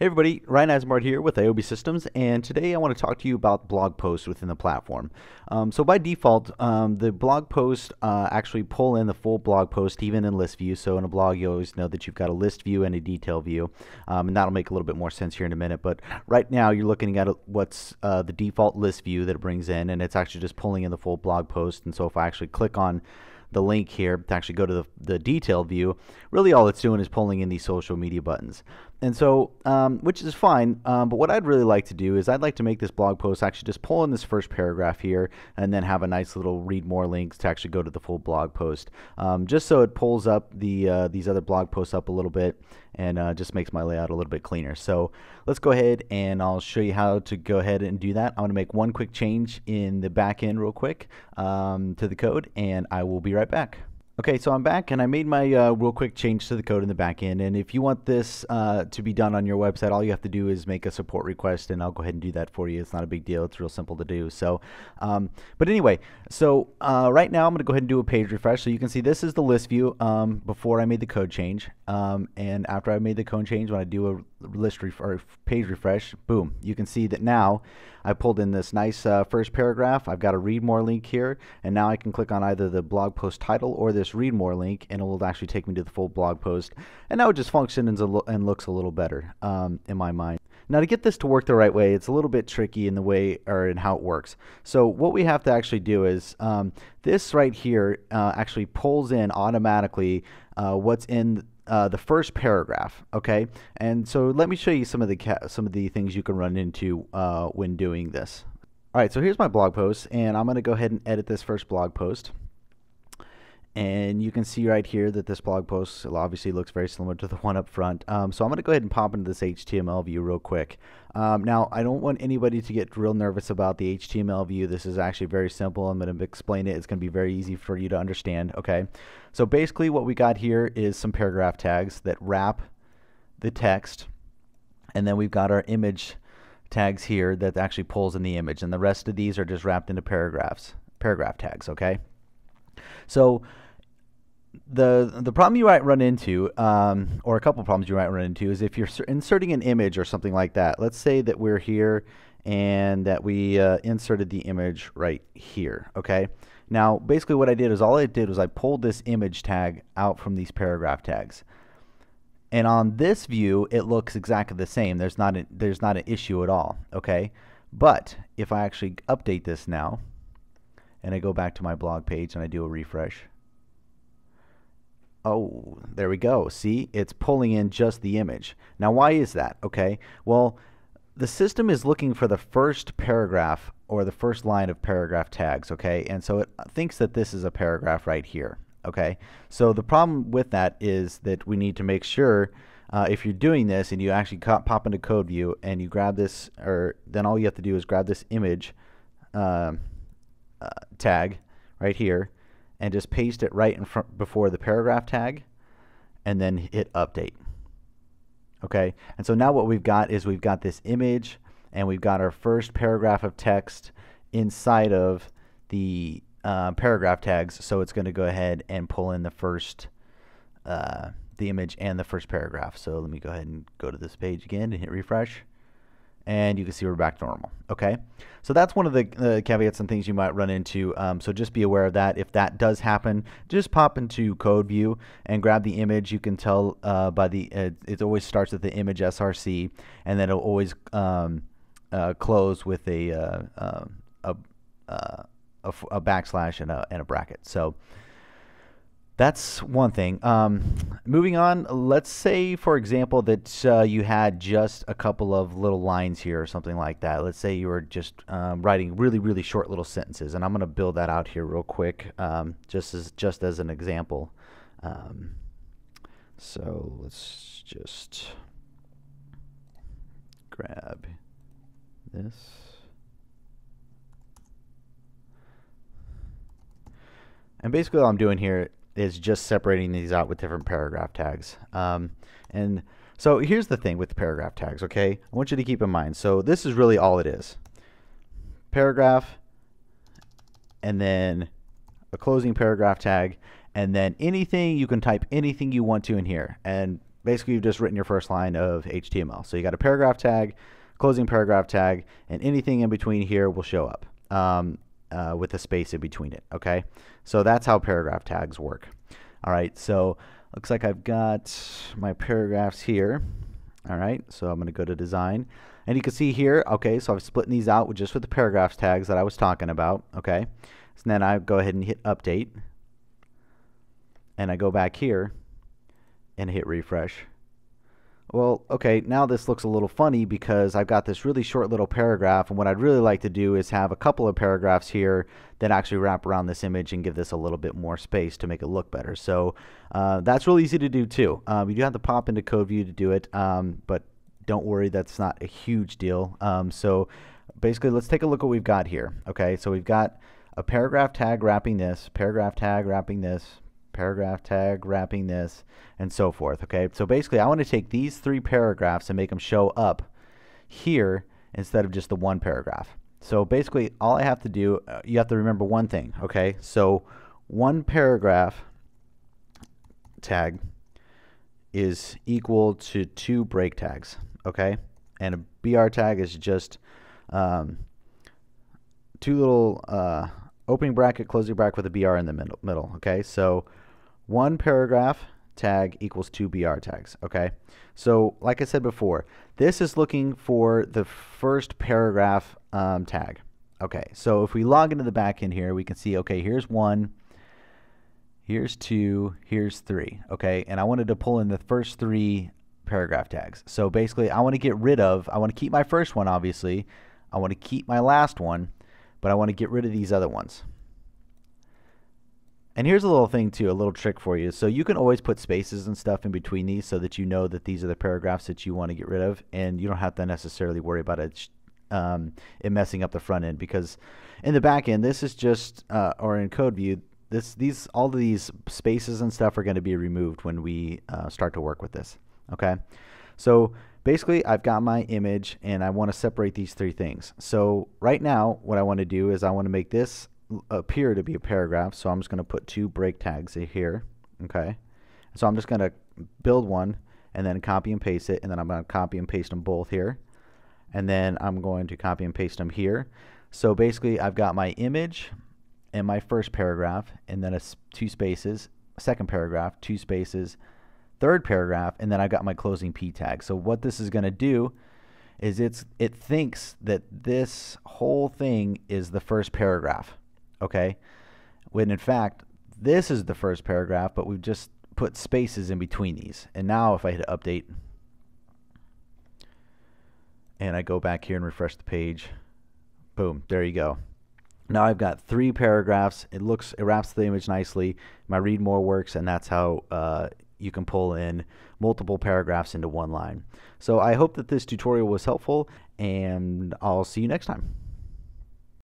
Hey everybody, Ryan Asmart here with IOB Systems, and today I want to talk to you about blog posts within the platform. So by default, the blog posts actually pull in the full blog post even in list view. So in a blog, you always know that you've got a list view and a detail view, and that'll make a little bit more sense here in a minute. But right now, you're looking at what's the default list view that it brings in, and it's actually just pulling in the full blog post. And so if I actually click on the link here to actually go to the detailed view, really all it's doing is pulling in these social media buttons. And so, which is fine, but what I'd really like to do is I'd like to make this blog post actually just pull in this first paragraph here and then have a nice little read more links to actually go to the full blog post, just so it pulls up these other blog posts up a little bit and just makes my layout a little bit cleaner. So let's go ahead and I'll show you how to go ahead and do that. I'm going to make one quick change in the back end real quick to the code, and I will be right back. Okay, so I'm back and I made my real quick change to the code in the back end, and if you want this to be done on your website, all you have to do is make a support request and I'll go ahead and do that for you. It's not a big deal, it's real simple to do. So, but anyway, so right now I'm going to go ahead and do a page refresh. So you can see this is the list view before I made the code change, and after I made the code change, when I do a or page refresh, boom, you can see that now I pulled in this nice first paragraph. I've got a read more link here, and now I can click on either the blog post title or this read more link, and it will actually take me to the full blog post, and now it just functions and looks a little better in my mind. Now, to get this to work the right way, it's a little bit tricky in the way or in how it works. So what we have to actually do is this right here actually pulls in automatically what's in the first paragraph, okay? And so let me show you some of the things you can run into when doing this. All right, so here's my blog post, and I'm going to go ahead and edit this first blog post. And you can see right here that this blog post obviously looks very similar to the one up front. So I'm going to go ahead and pop into this HTML view real quick. Now, I don't want anybody to get real nervous about the HTML view. This is actually very simple. I'm going to explain it. It's going to be very easy for you to understand. Okay. So basically what we got here is some paragraph tags that wrap the text. And then we've got our image tags here that actually pulls in the image. And the rest of these are just wrapped into paragraph tags. Okay. So the problem you might run into, or a couple problems you might run into, is if you're inserting an image or something like that. Let's say that we're here and that we inserted the image right here. Okay. Now, basically what I did is I pulled this image tag out from these paragraph tags. And on this view, it looks exactly the same. There's not an issue at all. Okay. But if I actually update this now, and I go back to my blog page and I do a refresh. Oh, there we go. See, it's pulling in just the image. Now, why is that? Okay, well, the system is looking for the first paragraph or the first line of paragraph tags, okay? And so it thinks that this is a paragraph right here, okay? So the problem with that is that we need to make sure if you're doing this and you actually pop into code view and you grab this, or then all you have to do is grab this image tag right here and just paste it right in front before the paragraph tag and then hit update. Okay, and so now what we've got is we've got this image and we've got our first paragraph of text inside of the paragraph tags, so it's going to go ahead and pull in the first the image and the first paragraph. So let me go ahead and go to this page again and hit refresh, and you can see we're back to normal. Okay, so that's one of the caveats and things you might run into. So just be aware of that. If that does happen, just pop into code view and grab the image. You can tell by the it always starts with the image src, and then it'll always close with a backslash and a bracket. So that's one thing. Moving on, let's say, for example, that you had just a couple of little lines here or something like that. Let's say you were just writing really, really short little sentences, and I'm going to build that out here real quick, just as an example. So let's just grab this. And basically all I'm doing here is just separating these out with different paragraph tags. And so here's the thing with the paragraph tags, okay? I want you to keep in mind. So this is really all it is. Paragraph, and then a closing paragraph tag, and then anything, you can type anything you want to in here. And basically you've just written your first line of HTML. So you got a paragraph tag, closing paragraph tag, and anything in between here will show up with a space in between it. Okay, so that's how paragraph tags work. All right, so looks like I've got my paragraphs here. All right, so I'm going to go to design, and you can see here, okay, so I've split these out with just with the paragraphs tags that I was talking about. Okay, so then I go ahead and hit update, and I go back here and hit refresh. Well, okay, now this looks a little funny because I've got this really short little paragraph, and what I'd really like to do is have a couple of paragraphs here that actually wrap around this image and give this a little bit more space to make it look better. So that's really easy to do too. You do have to pop into CodeView to do it, but don't worry, that's not a huge deal. So basically, let's take a look at what we've got here. Okay, so we've got a paragraph tag wrapping this, paragraph tag wrapping this, paragraph tag wrapping this, and so forth. Okay, so basically I want to take these 3 paragraphs and make them show up here instead of just the one paragraph. So basically all I have to do, you have to remember one thing. Okay, so one paragraph tag is equal to 2 break tags. Okay, and a BR tag is just 2 little opening bracket, closing bracket with a BR in the middle. Okay, so one paragraph tag equals 2 BR tags. Okay, so like I said before, this is looking for the first paragraph tag. Okay, so if we log into the back end here, we can see, okay, here's 1, here's 2, here's 3. Okay, and I wanted to pull in the first 3 paragraph tags. So basically I want to get rid of, I want to keep my first one, obviously, I want to keep my last one, but I want to get rid of these other ones. And here's a little thing too, a little trick for you. So you can always put spaces and stuff in between these so that you know that these are the paragraphs that you want to get rid of, and you don't have to necessarily worry about it messing up the front end, because in the back end, this is just, or in CodeView, all of these spaces and stuff are going to be removed when we start to work with this. Okay, so basically I've got my image and I want to separate these 3 things. So right now what I want to do is I want to make this appear to be a paragraph, so I'm just going to put 2 break tags here. Okay, so I'm just going to build one and then copy and paste it, and then I'm going to copy and paste them both here, and then I'm going to copy and paste them here. So basically I've got my image and my first paragraph, and then 2 spaces, second paragraph, 2 spaces, third paragraph, and then I've got my closing P tag. So what this is going to do is it thinks that this whole thing is the first paragraph. Okay, when in fact this is the first paragraph, but we've just put spaces in between these. And now if I hit update and I go back here and refresh the page, boom, there you go. Now I've got 3 paragraphs. It wraps the image nicely. My read more works, and that's how you can pull in multiple paragraphs into one line. So I hope that this tutorial was helpful, and I'll see you next time.